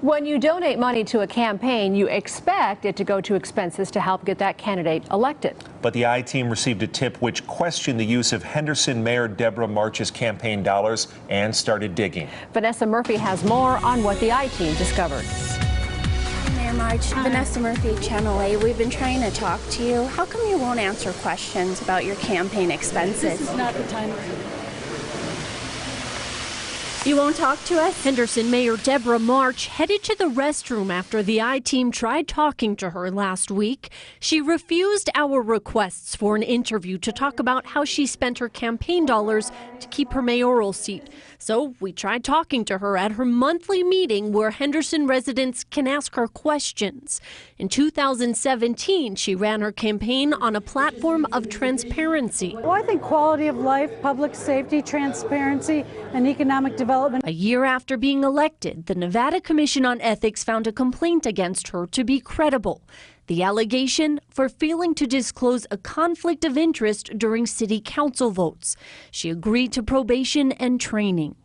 When you donate money to a campaign, you expect it to go to expenses to help get that candidate elected. But the I-Team received a tip which questioned the use of Henderson Mayor Deborah March's campaign dollars and started digging. Vanessa Murphy has more on what the I-Team discovered. Mayor March, Vanessa Murphy, Channel 8. We've been trying to talk to you. How come you won't answer questions about your campaign expenses? This is not the time. You won't talk to us? Henderson Mayor Deborah March headed to the restroom after the I-Team tried talking to her last week. She refused our requests for an interview to talk about how she spent her campaign dollars to keep her mayoral seat. So we tried talking to her at her monthly meeting where Henderson residents can ask her questions. In 2017, she ran her campaign on a platform of transparency. Well, I think quality of life, public safety, transparency, and economic development. A year after being elected, the Nevada Commission on Ethics found a complaint against her to be credible. The allegation for failing to disclose a conflict of interest during city council votes. She agreed to probation and training.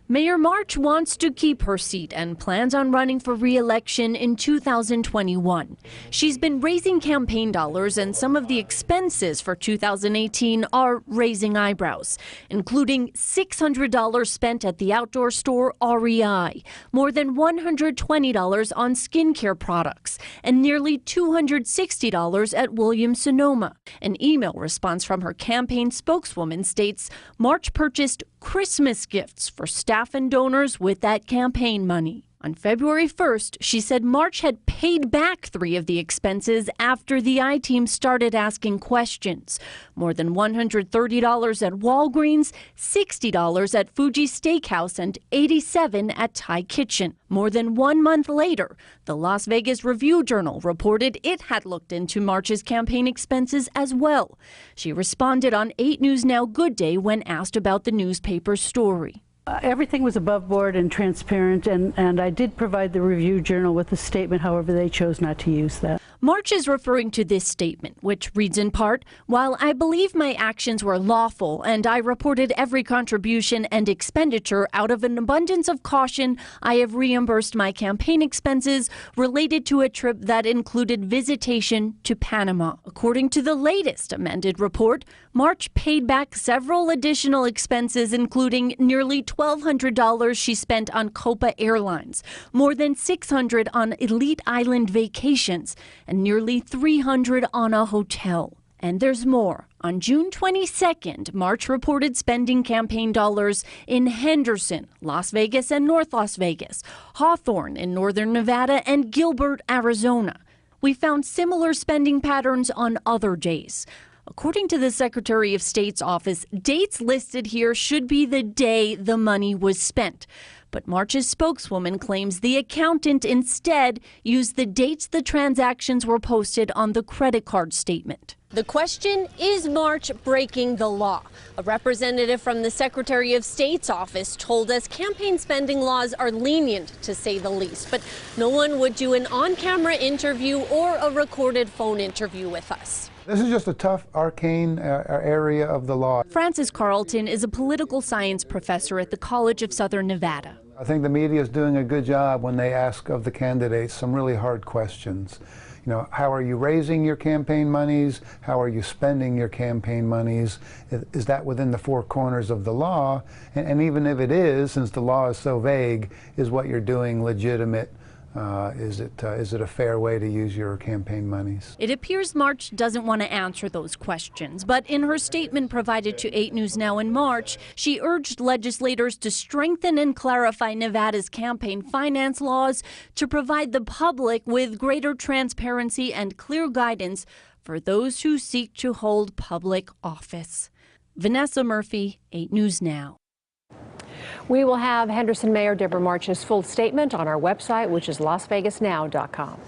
Mayor March wants to keep her seat and plans on running for re-election in 2021. She's been raising campaign dollars, and some of the expenses for 2018 are raising eyebrows, including $600 spent at the outdoor store REI, more than $120 on skincare products, and nearly $260 at Williams-Sonoma. An email response from her campaign spokeswoman states March purchased Christmas gifts for staff and donors with that campaign money. On February 1st, she said March had paid back 3 of the expenses after the I-Team started asking questions. More than $130 at Walgreens, $60 at Fuji Steakhouse, and $87 at Thai Kitchen. More than 1 month later, the Las Vegas Review-Journal reported it had looked into March's campaign expenses as well. She responded on 8 News Now Good Day when asked about the newspaper's story. Everything was above board and transparent, and I did provide the Review-Journal with a statement. However, they chose not to use that. March is referring to this statement, which reads in part, "While I believe my actions were lawful and I reported every contribution and expenditure out of an abundance of caution, I have reimbursed my campaign expenses related to a trip that included visitation to Panama." According to the latest amended report, March paid back several additional expenses, including nearly $1,200 she spent on Copa Airlines, more than $600 on Elite Island vacations, and nearly $300 on a hotel. And there's more. On June 22nd, March reported spending campaign dollars in Henderson, Las Vegas and North Las Vegas, Hawthorne in northern Nevada, and Gilbert, Arizona. We found similar spending patterns on other days. According to the Secretary of State's office, dates listed here should be the day the money was spent. But March's spokeswoman claims the accountant instead used the dates the transactions were posted on the credit card statement. The question, is March breaking the law? A representative from the Secretary of State's office told us campaign spending laws are lenient, to say the least, but no one would do an on-camera interview or a recorded phone interview with us. This is just a tough, arcane area of the law. Francis Carlton is a political science professor at the College of Southern Nevada. I think the media is doing a good job when they ask of the candidates some really hard questions. You know, how are you raising your campaign monies? How are you spending your campaign monies? Is that within the 4 corners of the law? And even if it is, since the law is so vague, is what you're doing legitimate? Is it a fair way to use your campaign monies? It appears March doesn't want to answer those questions, but in her statement provided to 8 News Now in March, she urged legislators to strengthen and clarify Nevada's campaign finance laws to provide the public with greater transparency and clear guidance for those who seek to hold public office. Vanessa Murphy, 8 News Now. We will have Henderson Mayor Deborah March's full statement on our website, which is lasvegasnow.com.